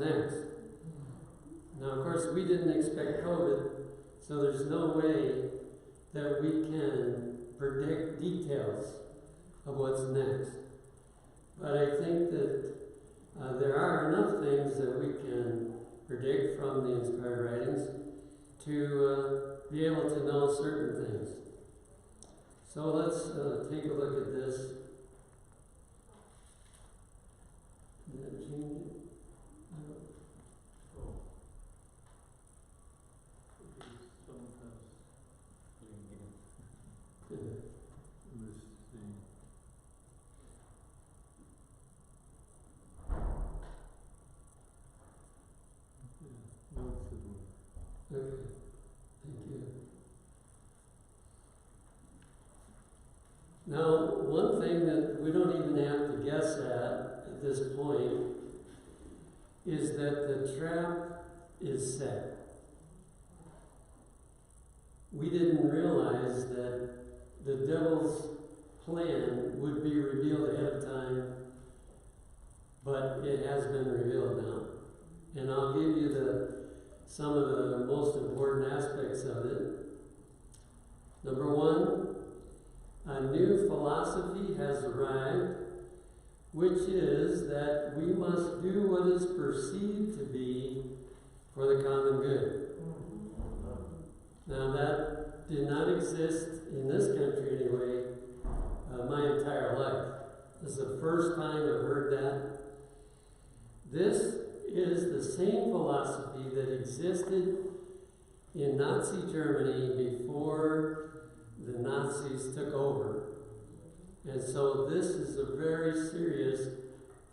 next? Now, of course, we didn't expect COVID, so there's no way that we can predict details of what's next. But I think that there are enough things that we can predict from the inspired writings to be able to know certain things. So let's take a look at this. Did that change it? Okay, thank you. Now, one thing that we don't even have to guess at this point is that the trap is set. We didn't realize that the devil's plan would be revealed ahead of time, but it has been revealed now. And I'll give you some of the most important aspects of it. Number one, a new philosophy has arrived, which is that we must do what is perceived to be for the common good. Now, that did not exist in this country anyway, my entire life. This is the first time I've heard that. This is the same philosophy that existed in Nazi Germany before the Nazis took over. And so this is a very serious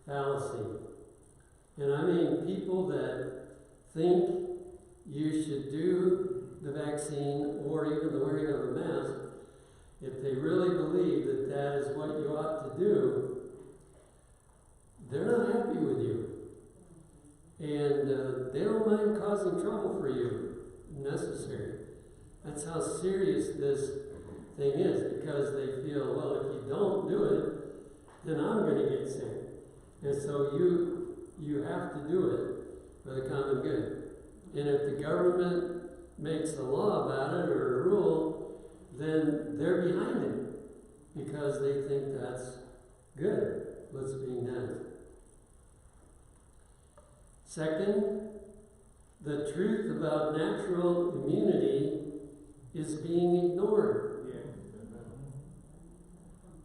fallacy. And I mean people that think you should do the vaccine or even the wearing of a mask, if they really believe that that is what you ought to do, they're not happy with you. And they don't mind causing trouble for you, if necessary. That's how serious this thing is, because they feel, well, if you don't do it, then I'm going to get sick. And so you have to do it for the common good. And if the government makes a law about it or a rule, then they're behind it because they think that's good, what's being done. Second, the truth about natural immunity is being ignored.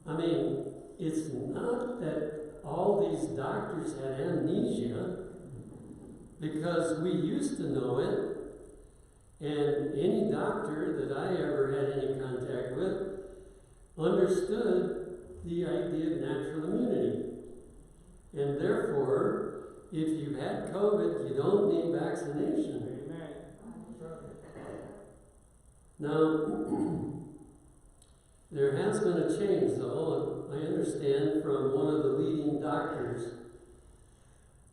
I mean, it's not that all these doctors had amnesia, because we used to know it, and any doctor that I ever had any contact with understood the idea of natural immunity. And therefore, if you've had COVID, you don't need vaccination. Amen. Now, there has been a change, though, I understand, from one of the leading doctors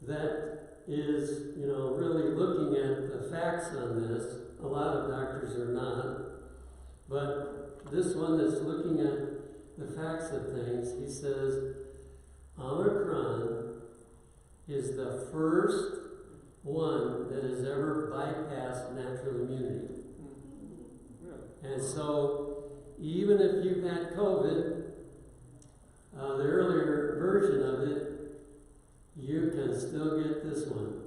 that is, really looking at the facts on this. A lot of doctors are not. But this one that's looking at the facts of things, he says, Omicron is the first one that has ever bypassed natural immunity. And so, even if you've had COVID, the earlier version of it, you can still get this one.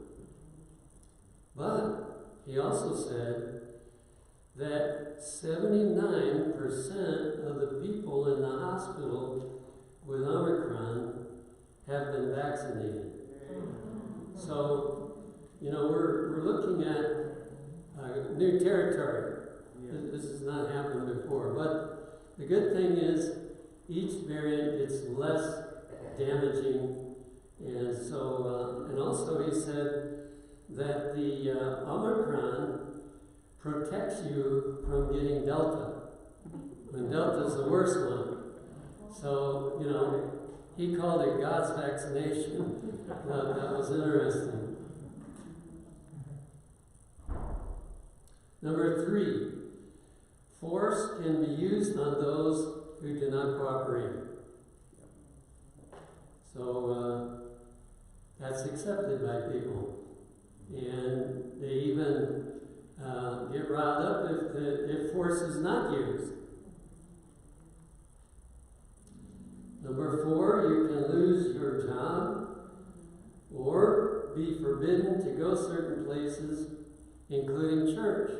But he also said that 79% of the people in the hospital with Omicron have been vaccinated. So, we're looking at new territory. This has not happened before. But the good thing is each variant gets less damaging. And so, and also he said that the Omicron protects you from getting Delta. And Delta is the worst one. So, he called it God's vaccination. That was interesting. Number 3, force can be used on those who do not cooperate. So that's accepted by people. And they even get riled up if force is not used. Number 4, you can lose your job or be forbidden to go certain places, including church.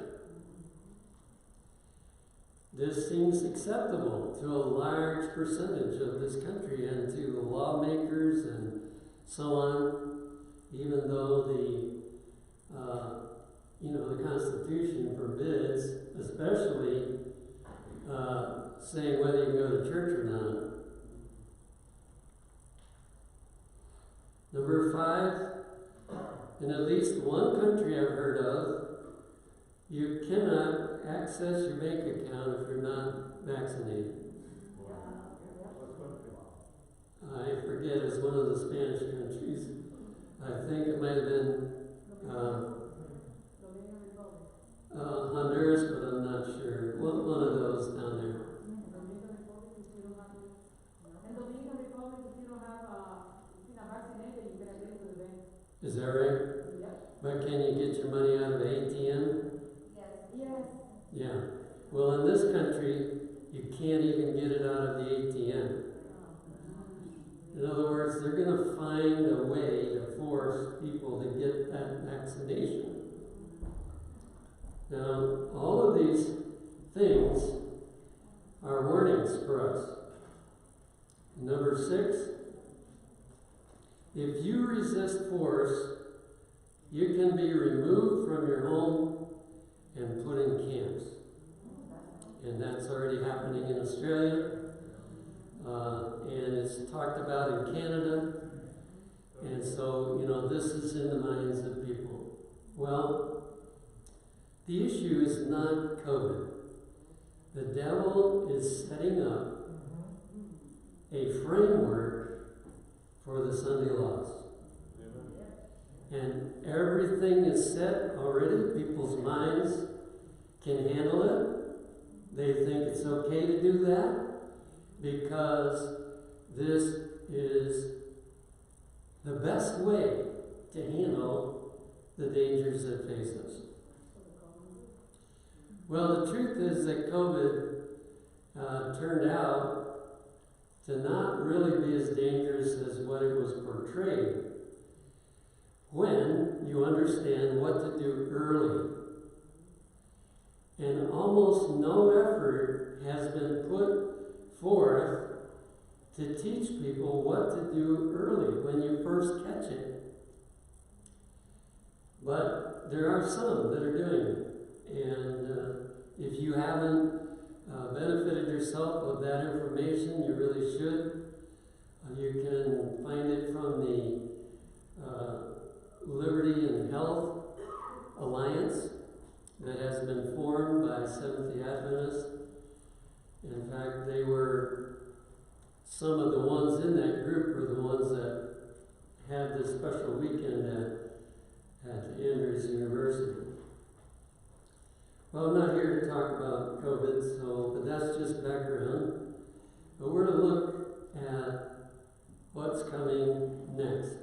This seems acceptable to a large percentage of this country and to the lawmakers and so on, even though the Constitution forbids, especially saying whether you can go to church or not. Number 5, in at least one country I've heard of, you cannot access your bank account if you're not vaccinated. I forget, it's one of the Spanish countries. I think it might have been Honduras, but I'm not sure. One of those down there. Is that right? Yep. But can you get your money out of an ATM? Yes. Yeah. Well, in this country, you can't even get it out of the ATM. In other words, they're going to find a way to force people to get that vaccination. Now, all of these things are warnings for us. Number 6, if you resist force, you can be removed from your home and put in camps. And that's already happening in Australia. And it's talked about in Canada. And so, this is in the minds of people. Well, the issue is not COVID. The devil is setting up a framework for the Sunday laws. And everything is set already. People's minds can handle it. They think it's okay to do that because this is the best way to handle the dangers that face us. Well, the truth is that COVID turned out to not really be as dangerous as what it was portrayed when you understand what to do early. And almost no effort has been put forth to teach people what to do early when you first catch it. But there are some that are doing it. And if you haven't benefited yourself of that information, you really should. You can find it from the Liberty and Health Alliance that has been formed by Seventh-day Adventists. In fact, some of the ones in that group were the ones that had this special weekend at Andrews University. Well, I'm not here to talk about COVID, but that's just background. But we're to look at what's coming next.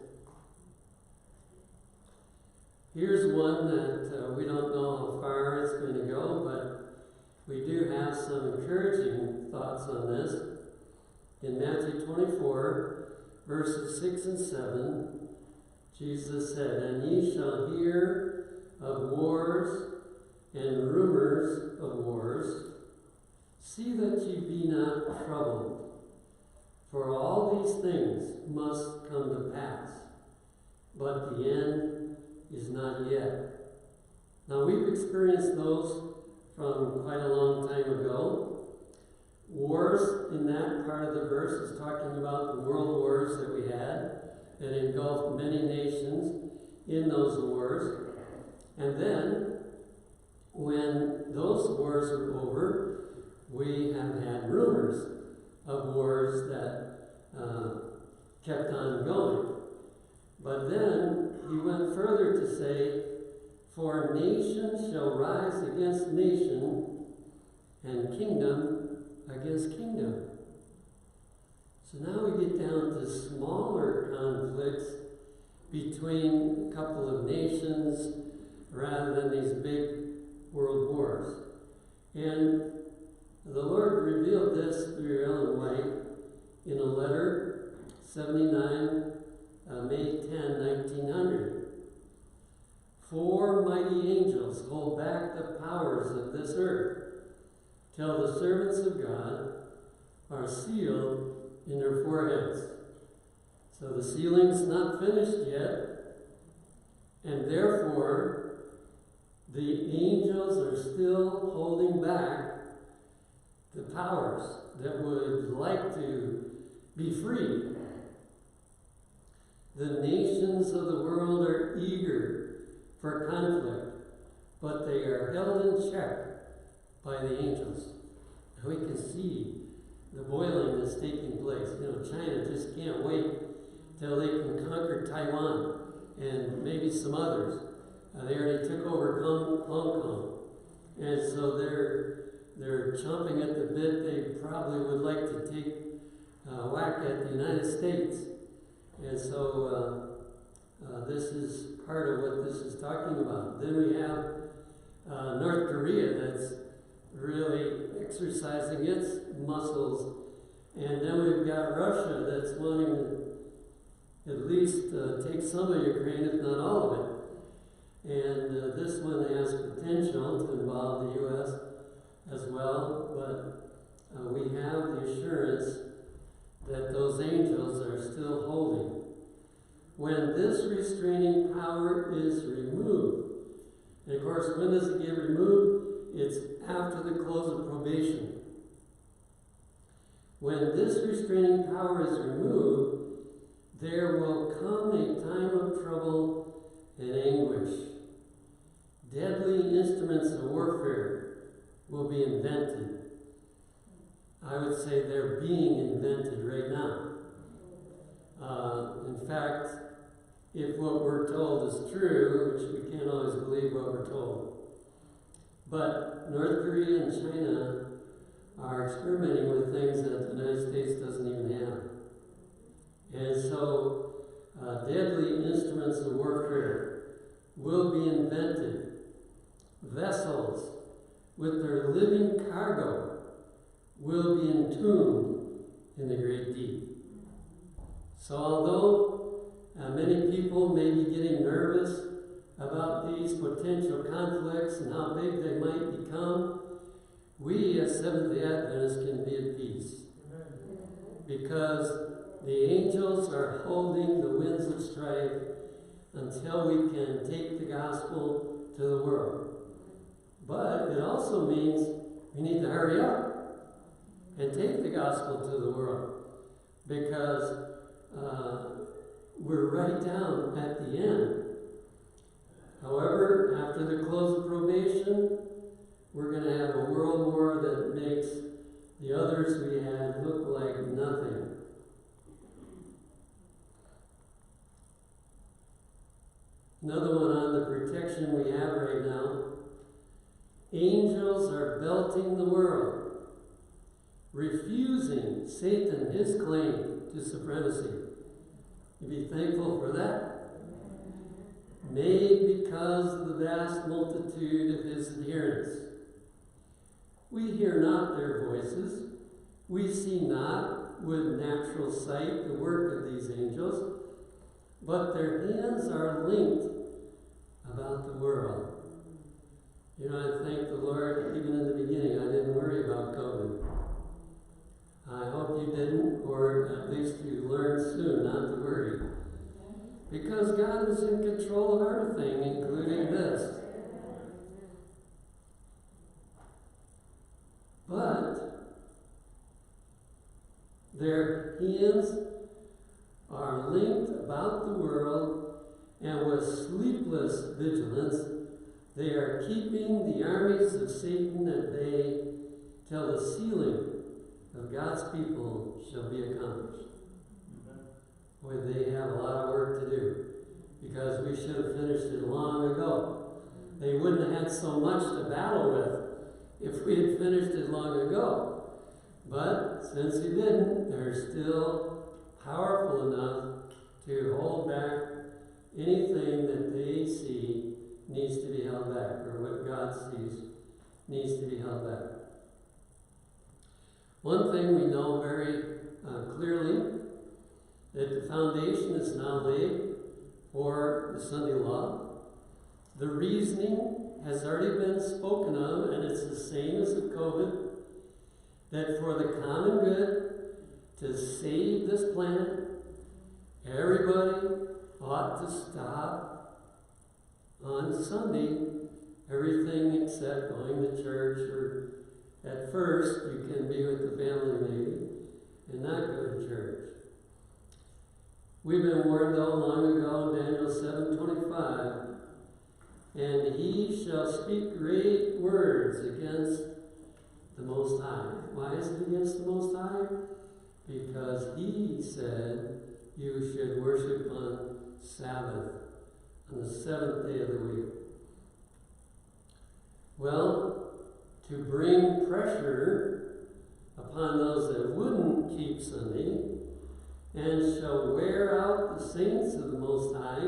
Here's one that we don't know how far it's going to go, but we do have some encouraging thoughts on this. In Matthew 24, verses 6 and 7, Jesus said, "And ye shall hear of wars and rumors of wars. See that ye be not troubled, for all these things must come to pass, but the end is not yet." Now, we've experienced those from quite a long time ago. Wars in that part of the verse is talking about the world wars that we had that engulfed many nations in those wars. And then, when those wars were over, we have had rumors of wars that kept on going. But then he went further to say, "For nation shall rise against nation, and kingdom against kingdom." So now we get down to smaller conflicts between a couple of nations rather than these big world wars. And the Lord revealed this through Ellen White in a letter, 79, May 10, 1900. 4 mighty angels hold back the powers of this earth till the servants of God are sealed in their foreheads. So the sealing's not finished yet, and therefore the angels are still holding back the powers that would like to be free. The nations of the world are eager for conflict, but they are held in check by the angels. And we can see the boiling that's taking place. China just can't wait till they can conquer Taiwan and maybe some others. They already took over Hong Kong. And so they're chomping at the bit. They probably would like to take a whack at the United States. And so this is part of what this is talking about. Then we have North Korea that's really exercising its muscles. And then we've got Russia that's wanting to at least take some of Ukraine, if not all of it. And this one has potential to involve the U.S. as well, but we have the assurance that those angels are still holding. When this restraining power is removed, and of course, when does it get removed? It's after the close of probation. When this restraining power is removed, there will come a time of trouble and anguish. Deadly instruments of warfare will be invented. I would say they're being invented right now. In fact, if what we're told is true, which we can't always believe what we're told, but North Korea and China are experimenting with things that the United States doesn't even have. And so deadly instruments of warfare will be invented. Vessels with their living cargo will be entombed in the great deep. So although many people may be getting nervous about these potential conflicts and how big they might become, we as Seventh-day Adventists can be at peace. Because the angels are holding the winds of strife until we can take the gospel to the world. But it also means we need to hurry up and take the gospel to the world, because we're right down at the end. However, after the close of probation, we're going to have a world war that makes the others we had look like nothing. Another one on the protection we have right now. Angels are belting the world, refusing Satan his claim to supremacy. You be thankful for that. Made because of the vast multitude of his adherents. We hear not their voices. We see not with natural sight the work of these angels, but their hands are linked about the world. I thank the Lord, even in the beginning, I didn't worry about COVID. I hope you didn't, or at least you learned soon not to worry. Because God is in control of everything, including this. But their hands are linked about the world, and with sleepless vigilance, they are keeping the armies of Satan at bay till the sealing of God's people shall be accomplished. Boy, they have a lot of work to do, because we should have finished it long ago. They wouldn't have had so much to battle with if we had finished it long ago. But since we didn't, they're still powerful enough to hold back anything that they see needs to be held back, or what God sees needs to be held back. One thing we know very clearly, that the foundation is now laid for the Sunday law. The reasoning has already been spoken of, and it's the same as the COVID, that for the common good, to save this planet, everybody ought to stop on Sunday, everything except going to church, or at first you can be with the family maybe, and not go to church. We've been warned though long ago in Daniel 7:25, and he shall speak great words against the Most High. Why is it against the Most High? Because he said you should worship on Sabbath, on the seventh day of the week. Well, to bring pressure upon those that wouldn't keep Sunday, and shall wear out the saints of the Most High,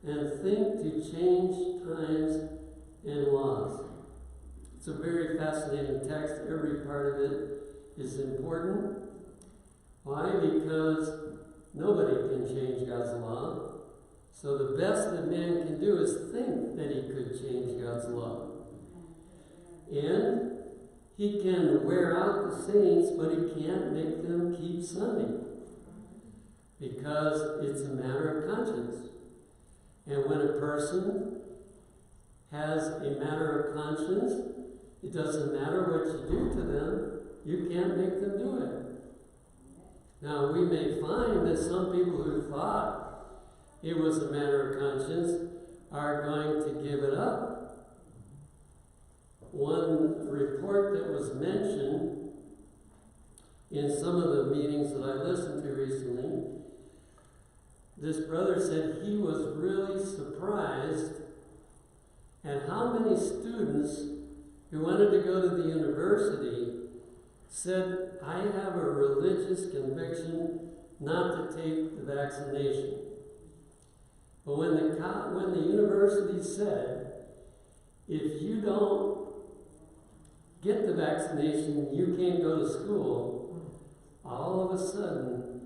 and think to change times and laws. It's a very fascinating text. Every part of it is important. Why? Because nobody can change God's law. So the best that man can do is think that he could change God's law. And he can wear out the saints, but he can't make them keep Sunday, because it's a matter of conscience. And when a person has a matter of conscience, it doesn't matter what you do to them, you can't make them do it. Now, we may find that some people who thought it was a matter of conscience are going to give it up. One report that was mentioned in some of the meetings that I listened to recently, this brother said he was really surprised at how many students who wanted to go to the university said, I have a religious conviction not to take the vaccination. But when the university said, if you don't get the vaccination, you can't go to school, all of a sudden,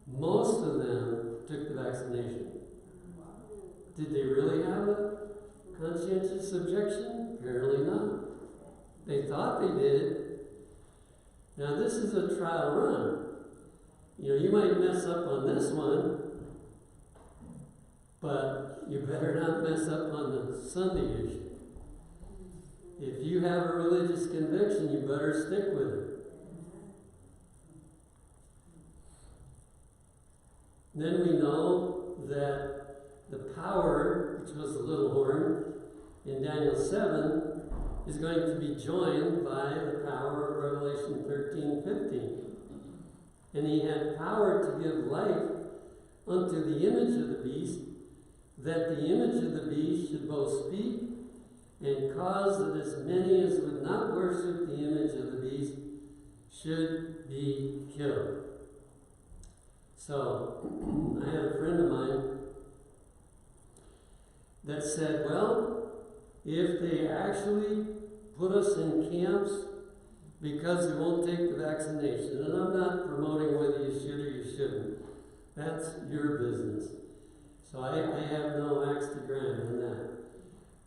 most of them took the vaccination. Did they really have a conscientious objection? Apparently not. They thought they did. Now this is a trial run. You might mess up on this one, but you better not mess up on the Sunday issue. If you have a religious conviction, you better stick with it. Then we know that the power, which was the little horn in Daniel 7, is going to be joined by the power of Revelation 13:15. And he had power to give life unto the image of the beast, that the image of the beast should both speak and cause that as many as would not worship the image of the beast should be killed. So, I had a friend of mine that said, well, if they actually put us in camps because we won't take the vaccination, and I'm not promoting whether you should or you shouldn't, that's your business. So I have no axe to grind on that.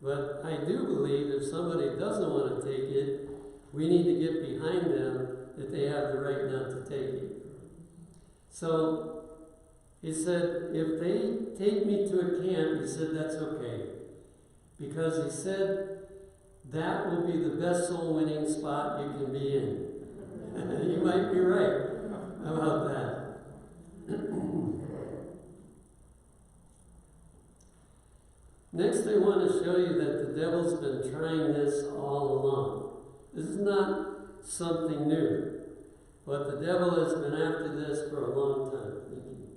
But I do believe if somebody doesn't want to take it, we need to get behind them that they have the right not to take it. So he said, if they take me to a camp, he said, that's okay. Because he said, that will be the best soul-winning spot you can be in. You might be right about that. Next, I want to show you that the devil's been trying this all along. This is not something new, but the devil has been after this for a long time. Thank you.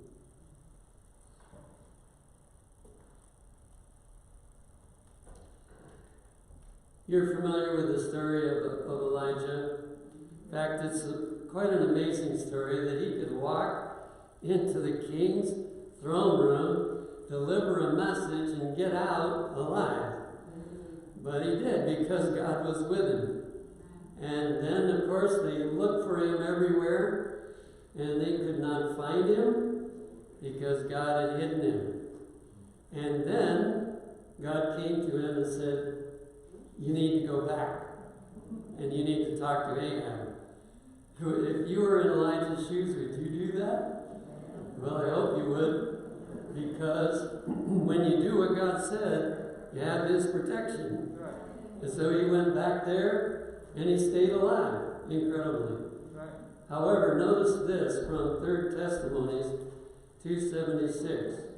You're familiar with the story of Elijah. In fact, it's quite an amazing story that he could walk into the king's throne room, deliver a message and get out alive. But he did, because God was with him. And then, of course, they looked for him everywhere, and they could not find him because God had hidden him. And then God came to him and said, you need to go back, and you need to talk to Ahab. If you were in Elijah's shoes, would you do that? Well, I hope you would, because when you do what God said, you have his protection. And so he went back there, and he stayed alive, incredibly. However, notice this from 3 Testimonies 2:76.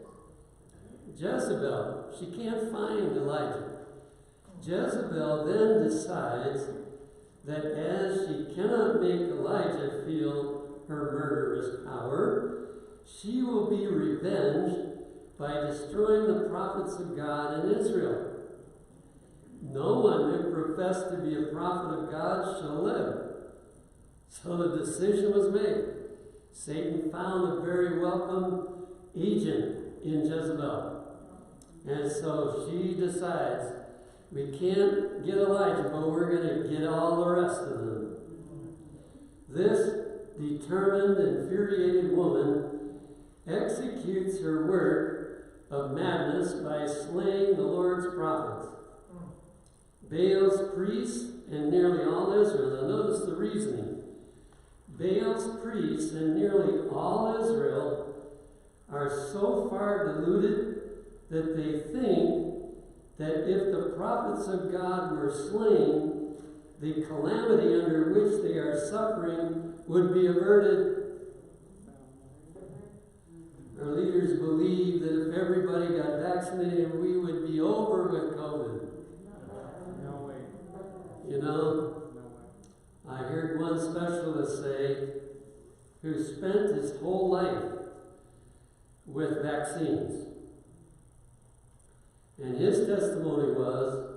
Jezebel, she can't find Elijah. Jezebel then decides that as she cannot make Elijah feel her murderous power, she will be revenged by destroying the prophets of God in Israel. No one who professed to be a prophet of God shall live. So the decision was made. Satan found a very welcome agent in Jezebel. And so she decides, we can't get Elijah, but we're going to get all the rest of them. This determined, infuriated woman executes her work of madness by slaying the Lord's prophets. Baal's priests and nearly all Israel. Now notice the reasoning. Baal's priests and nearly all Israel are so far deluded that they think that if the prophets of God were slain, the calamity under which they are suffering would be averted. Our leaders believe that if everybody got vaccinated, we would be over with COVID. No way. You know, I heard one specialist say, who spent his whole life with vaccines. And his testimony was,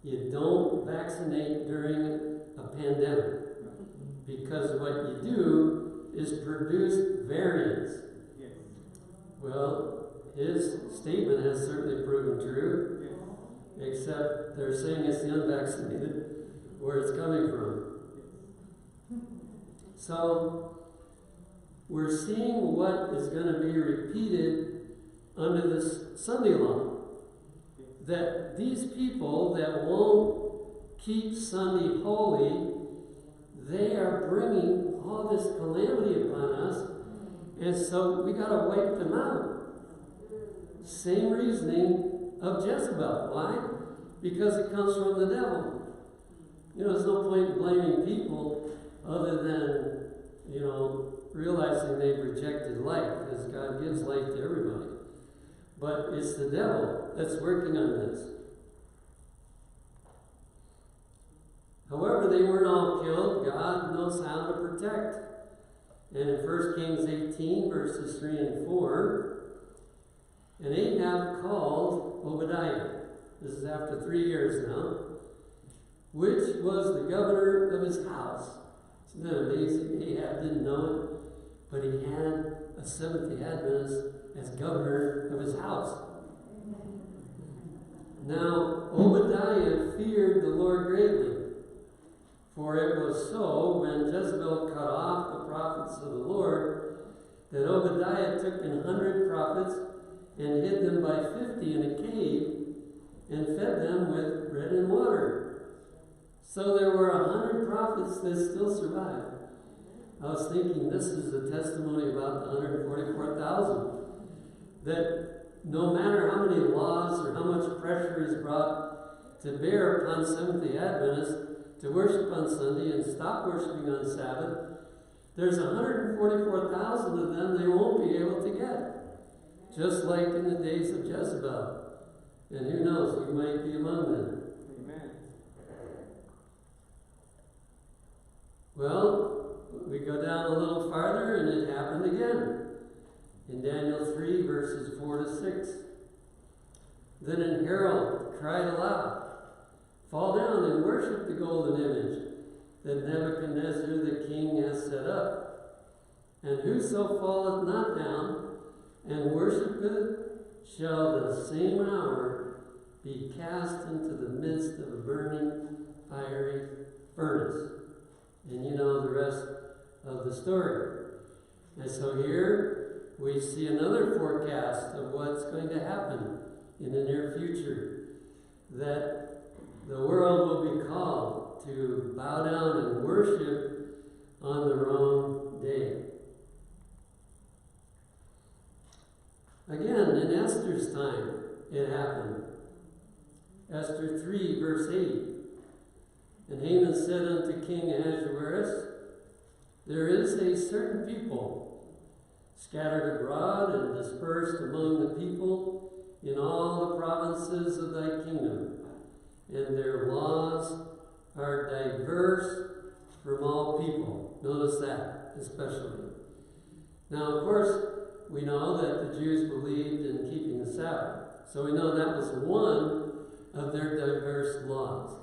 you don't vaccinate during a pandemic, because what you do is produce variants. Yes. Well, his statement has certainly proven true, Yes. except they're saying it's the unvaccinated where it's coming from. So, we're seeing what is going to be repeated under this Sunday law. That these people that won't keep Sunday holy, they are bringing all this calamity upon us, and so we got to wipe them out. Same reasoning of Jezebel. Why? Because it comes from the devil. You know, there's no point in blaming people other than, you know, realizing they've rejected light, because God gives light to everybody. But it's the devil that's working on this. However, they weren't all killed. God knows how to protect. And in 1 Kings 18, verses 3 and 4, and Ahab called Obadiah. This is after 3 years now, which was the governor of his house. Isn't that amazing? Ahab didn't know it, but he had a Seventh-day Adventist as governor of his house. Now, Obadiah feared the Lord greatly, for it was so when Jezebel cut off the prophets of the Lord that Obadiah took 100 prophets and hid them by 50 in a cave and fed them with bread and water. So there were 100 prophets that still survived. I was thinking this is a testimony about the 144,000. That no matter how many laws or how much pressure is brought to bear upon Seventh-day Adventists to worship on Sunday and stop worshiping on Sabbath, there's 144,000 of them they won't be able to get. Just like in the days of Jezebel. And who knows, you might be among them. Amen. Well, we go down a little farther and it happened again. In Daniel 3, verses 4 to 6. Then an herald cried aloud, fall down and worship the golden image that Nebuchadnezzar the king has set up. And whoso falleth not down and worshipeth shall the same hour be cast into the midst of a burning, fiery furnace. And you know the rest of the story. And so here we see another forecast of what's going to happen in the near future. That the world will be called to bow down and worship on the wrong day. Again, in Esther's time, it happened. Esther 3, verse 8. And Haman said unto King Ahasuerus, there is a certain people scattered abroad and dispersed among the people in all the provinces of thy kingdom, and their laws are diverse from all people. Notice that, especially. Now, of course, we know that the Jews believed in keeping the Sabbath. So we know that was one of their diverse laws.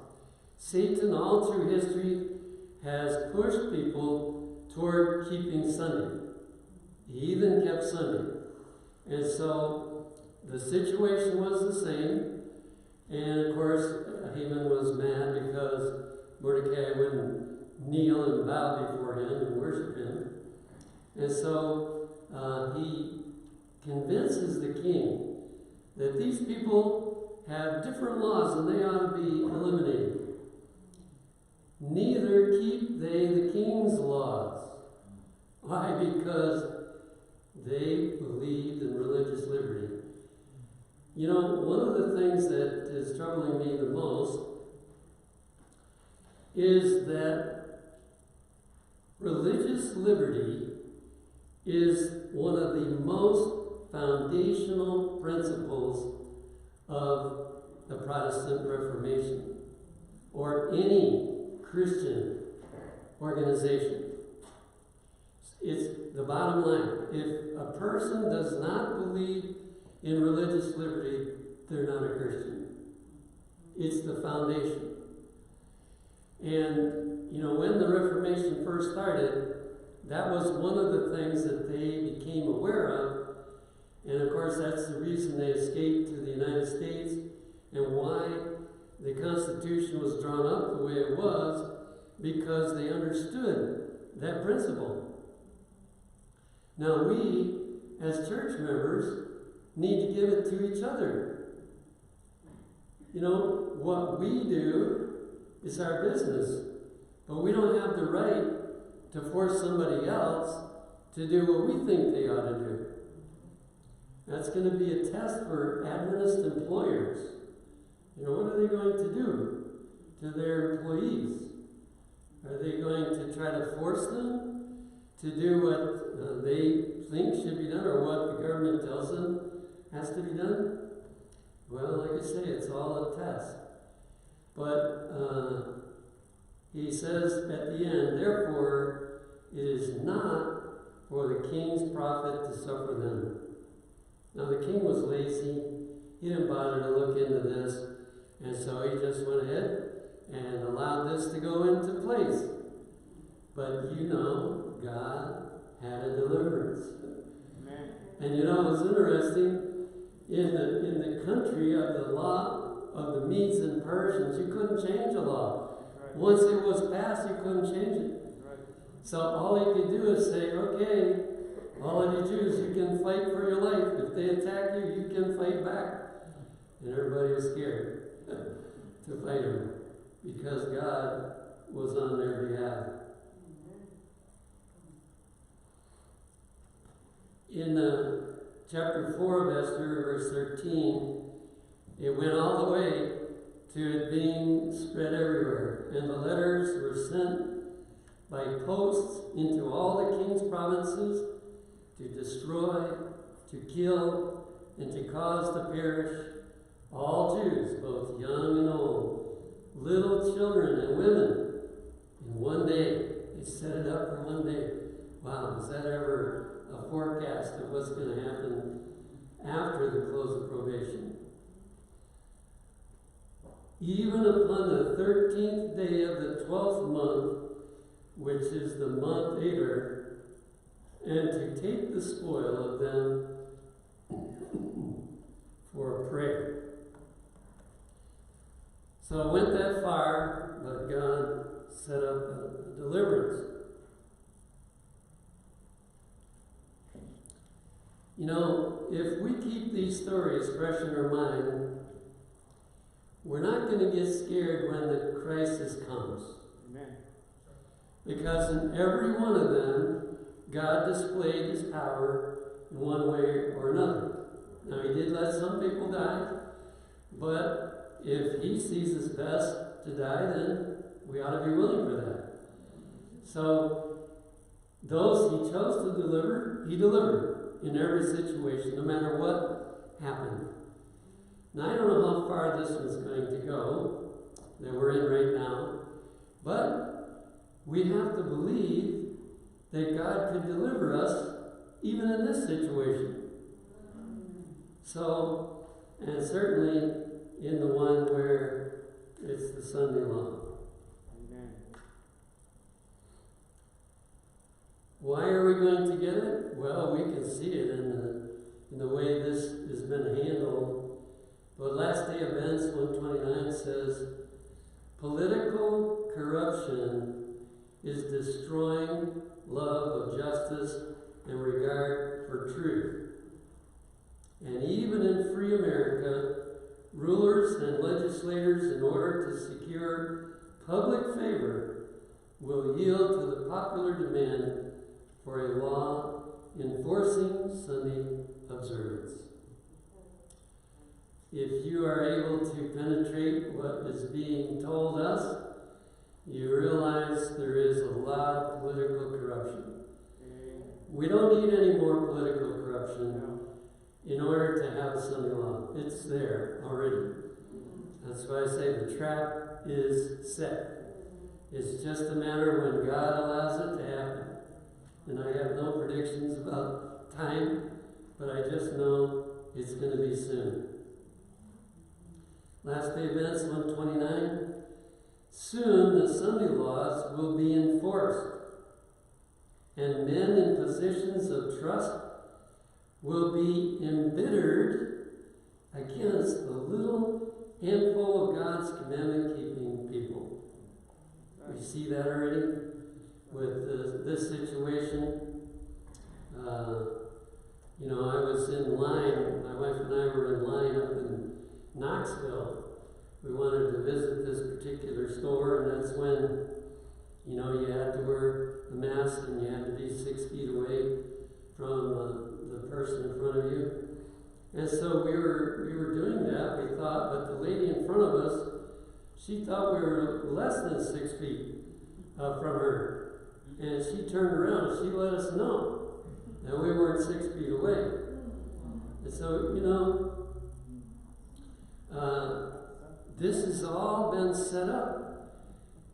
Satan, all through history, has pushed people toward keeping Sunday. He even kept Sunday. And so the situation was the same. And of course, Haman was mad because Mordecai wouldn't kneel and bow before him and worship him. And so he convinces the king that these people have different laws and they ought to be eliminated. Neither keep they the king's laws. Why? Because they believed in religious liberty. You know, one of the things that is troubling me the most is that religious liberty is one of the most foundational principles of the Protestant Reformation or any Christian organization. It's the bottom line. If a person does not believe in religious liberty, they're not a Christian. It's the foundation. And, you know, when the Reformation first started, that was one of the things that they became aware of. And of course, that's the reason they escaped to the United States and why the Constitution was drawn up the way it was, because they understood that principle. Now we, as church members, need to give it to each other. You know, what we do is our business, but we don't have the right to force somebody else to do what we think they ought to do. That's going to be a test for Adventist employers. You know, what are they going to do to their employees? Are they going to try to force them to do what they think should be done or what the government tells them has to be done? Well, like I say, it's all a test. But he says at the end, therefore, it is not for the king's profit to suffer them. Now the king was lazy. He didn't bother to look into this. And so he just went ahead and allowed this to go into place. But you know, God had a deliverance. Amen. And you know, it's interesting. In the country of the law of the Medes and Persians, you couldn't change a law. Right. Once it was passed, you couldn't change it. Right. So all you could do is say, okay, all of you Jews, you can fight for your life. If they attack you, you can fight back. And everybody was scared to fight them because God was on their behalf. In chapter 4 of Esther, verse 13, it went all the way to it being spread everywhere. And the letters were sent by posts into all the king's provinces to destroy, to kill, and to cause to perish all Jews, both young and old, little children and women, in one day. They set it up for one day. Wow, was that ever a forecast of what's going to happen after the close of probation? Even upon the 13th day of the 12th month, which is the month Adar, and to take the spoil of them for a prayer. So it went that far, but God set up a deliverance. You know, if we keep these stories fresh in our mind, we're not going to get scared when the crisis comes. Amen. Because in every one of them, God displayed His power in one way or another. Now, He did let some people die, but if He sees it's best to die, then we ought to be willing for that. So, those He chose to deliver, He delivered in every situation, no matter what happened. Now, I don't know how far this one's going to go, that we're in right now, but we have to believe that God could deliver us even in this situation. So, and certainly in the one where it's the Sunday law. Amen. Why are we going to get it? Well, we can see it in the way this has been handled. But Last Day Events 129 says, political corruption is destroying love of justice and regard for truth. And even in free America, rulers and legislators, in order to secure public favor, will yield to the popular demand for a law enforcing Sunday observance. If you are able to penetrate what is being told us, you realize there is a lot of political corruption. We don't need any more political corruption in order to have a Sunday law. It's there already. That's why I say the trap is set. It's just a matter when God allows it to happen. And I have no predictions about time, but I just know it's going to be soon. Last Day Events 129. Soon the Sunday laws will be enforced, and men in positions of trust will be embittered against the little handful of God's commandment-keeping people. We see that already with this situation. You know, I was in line, my wife and I were in line up in Knoxville. We wanted to visit this particular store, and that's when, you know, you had to wear a mask and you had to be 6 feet away from the person in front of you. And so we were doing that, we thought, but the lady in front of us, she thought we were less than 6 feet from her. And she turned around and she let us know that we weren't 6 feet away. And so, you know, this has all been set up.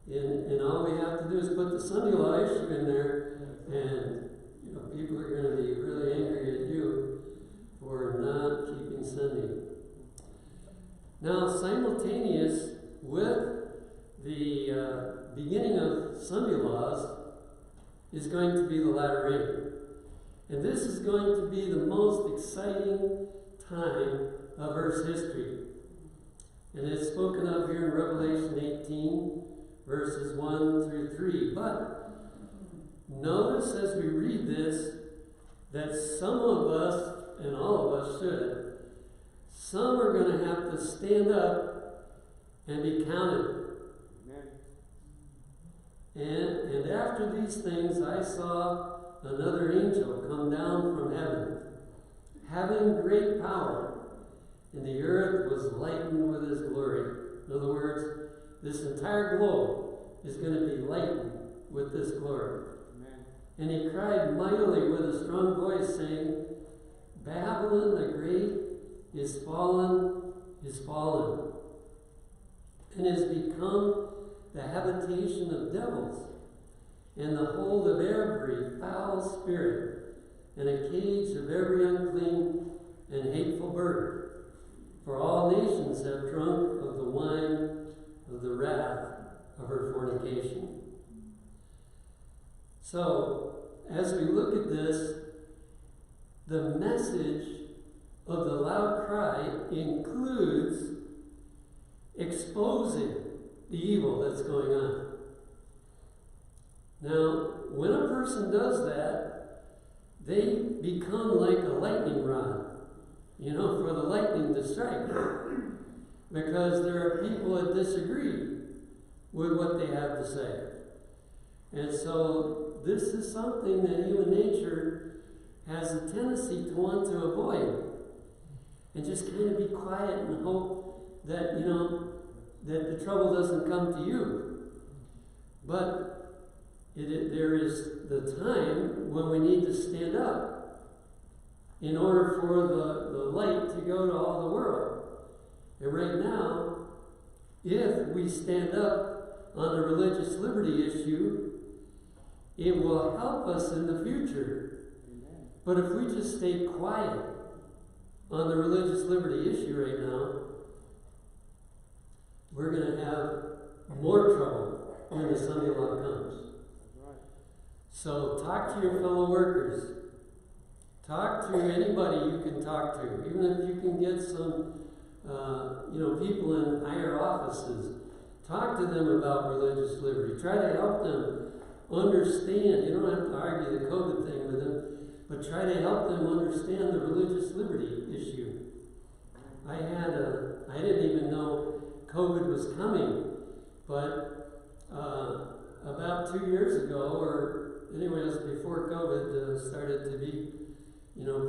And all we have to do is put the Sunday law issue in there, and you know, people are going to be really angry at you for not keeping Sunday. Now, simultaneous with the beginning of Sunday laws is going to be the latter rain. And this is going to be the most exciting time of Earth's history. And it's spoken of here in Revelation 18, verses 1 through 3. But notice as we read this that some of us, and all of us should, some are going to have to stand up and be counted. And after these things, I saw another angel come down from heaven, having great power, and the earth was lightened with his glory. In other words, this entire globe is going to be lightened with this glory. Amen. And he cried mightily with a strong voice, saying, Babylon the Great is fallen, and is become the habitation of devils, and the hold of every foul spirit, and a cage of every unclean and hateful bird. For all nations have drunk of the wine of the wrath of her fornication. So, as we look at this, the message of the loud cry includes exposing the evil that's going on. Now, when a person does that, they become like a lightning rod, for the lightning to strike. Because there are people that disagree with what they have to say. And so this is something that human nature has a tendency to want to avoid. And just kind of be quiet and hope that, that the trouble doesn't come to you. But there is the time when we need to stand up in order for the light to go to all the world. And right now, if we stand up on the religious liberty issue, it will help us in the future. But if we just stay quiet on the religious liberty issue right now, we're going to have more trouble when the Sunday law comes. So talk to your fellow workers. Talk to anybody you can talk to. Even if you can get some people in higher offices. Talk to them about religious liberty. Try to help them understand. You don't have to argue the COVID thing with them, but try to help them understand the religious liberty issue. I didn't even know COVID was coming, but about 2 years ago, or anyway, it was before COVID started to be,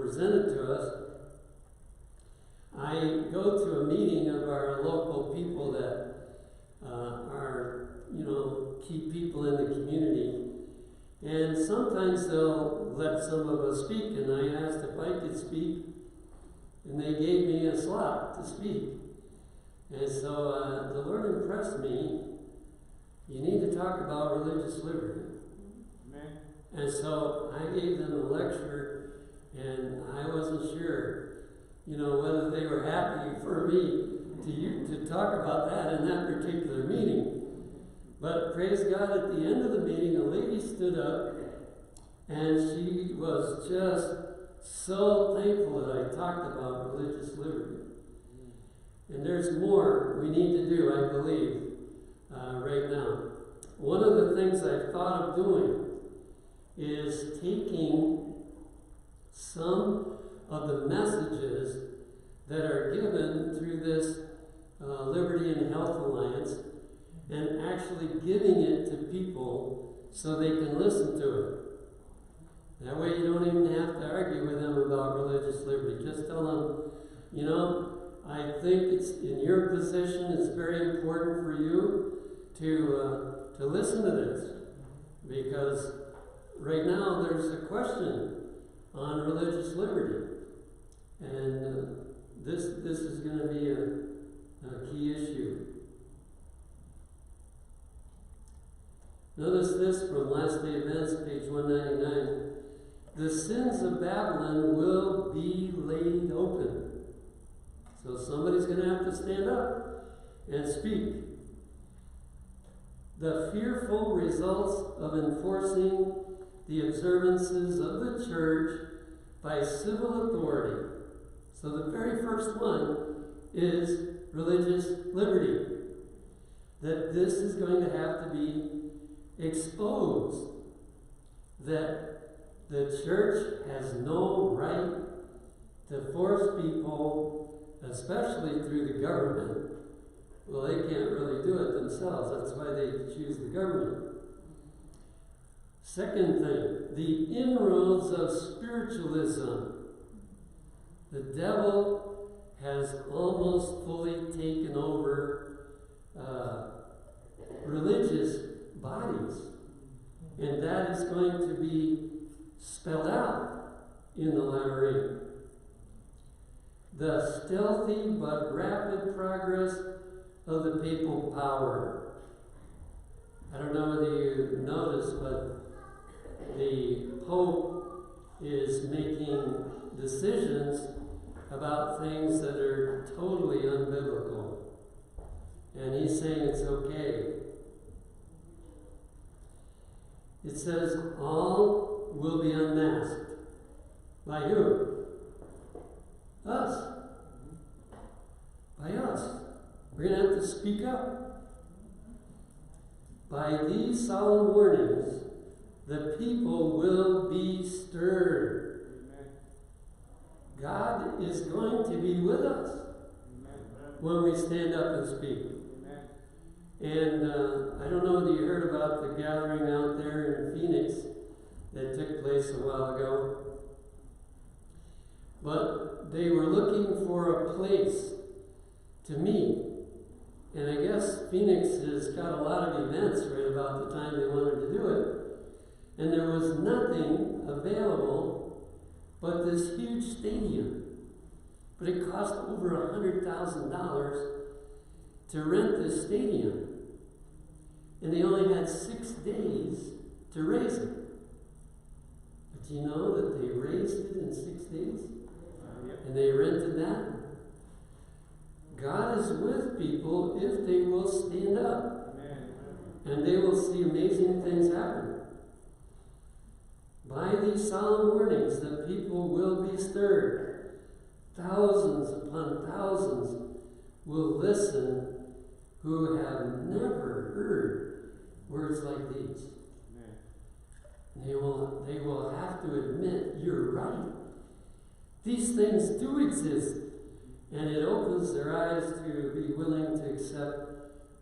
presented to us, I go to a meeting of our local people that are, key people in the community. And sometimes they'll let some of us speak, and I asked if I could speak, and they gave me a slot to speak. And so the Lord impressed me, you need to talk about religious liberty. Amen. And so I gave them a lecture, and I wasn't sure whether they were happy for me to talk about that in that particular meeting. But praise God, at the end of the meeting, a lady stood up, and she was just so thankful that I talked about religious liberty. And there's more we need to do, I believe, right now. One of the things I've thought of doing is taking some of the messages that are given through this Liberty and Health Alliance and actually giving it to people so they can listen to it. That way you don't even have to argue with them about religious liberty. Just tell them, I think it's in your position, it's very important for you to listen to this. Because right now there's a question on religious liberty. And this is going to be a key issue. Notice this from Last Day Events, page 199. The sins of Babylon will be laid open. So somebody's going to have to stand up and speak. The fearful results of enforcing the observances of the church by civil authority. So the very first one is religious liberty. That this is going to have to be exposed. That the church has no right to force people, especially through the government. Well, they can't really do it themselves. That's why they choose the government. Second thing, the inroads of spiritualism. The devil has almost fully taken over religious bodies. And that is going to be spelled out in the latter rain. The stealthy but rapid progress of the papal power. I don't know whether you noticed, but the Pope is making decisions about things that are totally unbiblical. And he's saying it's okay. It says all will be unmasked. By who? Us. By us. We're going to have to speak up. By these solemn warnings, the people will be stirred. Amen. God is going to be with us when we stand up and speak. Amen. And I don't know if you heard about the gathering out there in Phoenix that took place a while ago. But they were looking for a place to meet. And I guess Phoenix has got a lot of events right about the time they wanted to do it. And there was nothing available but this huge stadium. But it cost over $100,000 to rent this stadium. And they only had 6 days to raise it. But you know that they raised it in 6 days? Yep. And they rented that? God is with people if they will stand up. Amen. And they will see amazing things happen. By these solemn warnings, the people will be stirred. Thousands upon thousands will listen who have never heard words like these. Amen. They will have to admit, you're right. These things do exist. And it opens their eyes to be willing to accept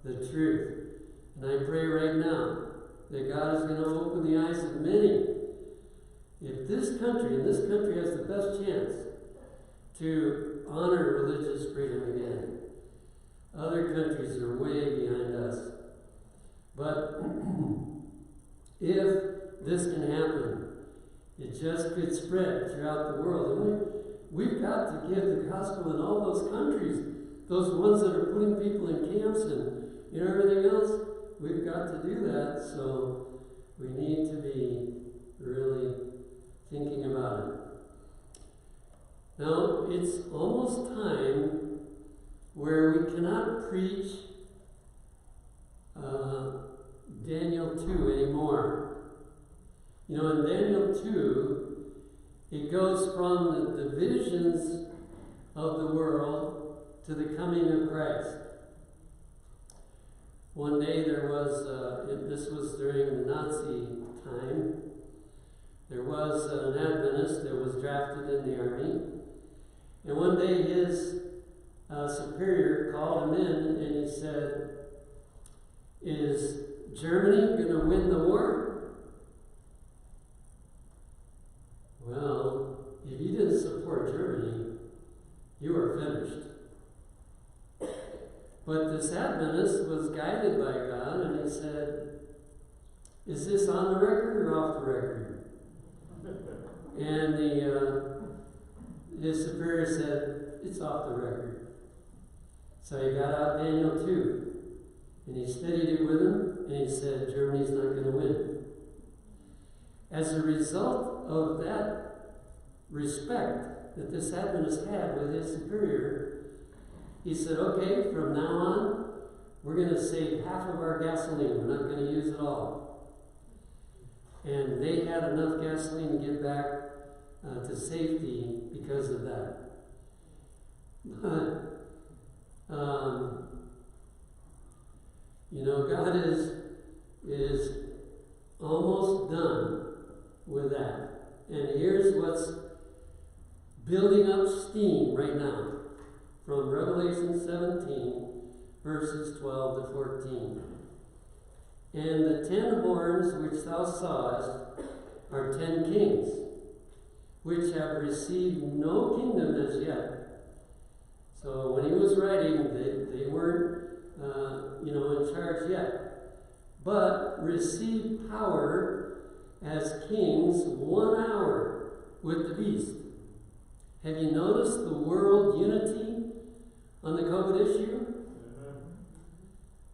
the truth. And I pray right now that God is going to open the eyes of many. If this country, and this country has the best chance to honor religious freedom again, other countries are way behind us. But if this can happen, it just could spread throughout the world. And we've got to give the gospel in all those countries, those ones that are putting people in camps and everything else. We've got to do that, so we need to be really thinking about it. Now, it's almost time where we cannot preach Daniel 2 anymore. In Daniel 2, it goes from the divisions of the world to the coming of Christ. One day there was, this was during the Nazi time, there was an Adventist that was drafted in the army. And one day his superior called him in and he said, "Is Germany going to win the war?" Well, if you didn't support Germany, you were finished. But this Adventist was guided by God, and he said, "Is this on the record or off the record?" And his superior said, "It's off the record." So he got out Daniel 2, and he studied it with him, and he said, "Germany's not going to win." As a result of that respect that this Adventist had with his superior, he said, "Okay, from now on, we're going to save half of our gasoline. We're not going to use it all." And they had enough gasoline to get back to safety because of that. But, God is almost done with that. And here's what's building up steam right now from Revelation 17, verses 12 to 14. "And the 10 horns which thou sawest are 10 kings, which have received no kingdom as yet." So when he was writing, they weren't, in charge yet. "But received power as kings 1 hour with the beast." Have you noticed the world unity on the COVID issue?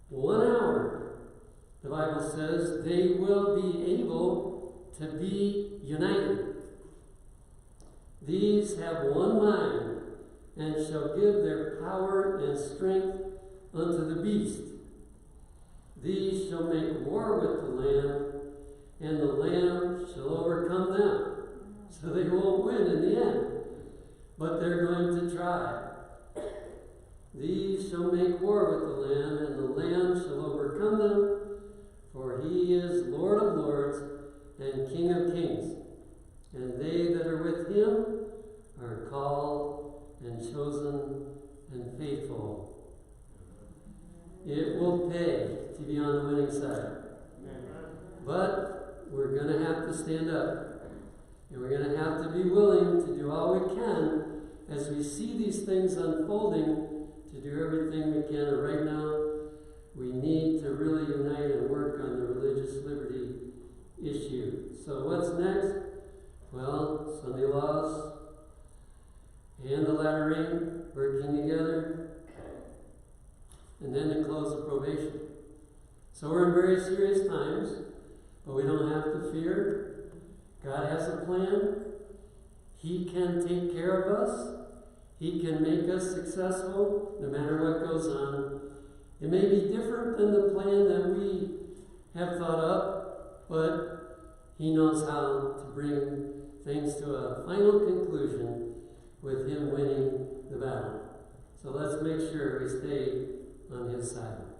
1 hour. The Bible says they will be able to be united. "These have one mind, and shall give their power and strength unto the beast. These shall make war with the Lamb, and the Lamb shall overcome them." So they won't win in the end. but they're going to try. These shall make war with the Lamb, and the Lamb shall overcome them, for he is Lord of lords and King of kings. And they that are with him are called and chosen and faithful. It will pay to be on the winning side. But we're going to have to stand up. And we're going to have to be willing to do all we can as we see these things unfolding, to do everything we can. And right now, we need to really unite and work on the religious liberty issue. So what's next? Well, Sunday laws and the latter rain working together, and then to close the probation. So we're in very serious times, but we don't have to fear. God has a plan. He can take care of us. He can make us successful no matter what goes on. It may be different than the plan that we have thought up, but He knows how to bring things to a final conclusion with Him winning the battle. So let's make sure we stay on His side.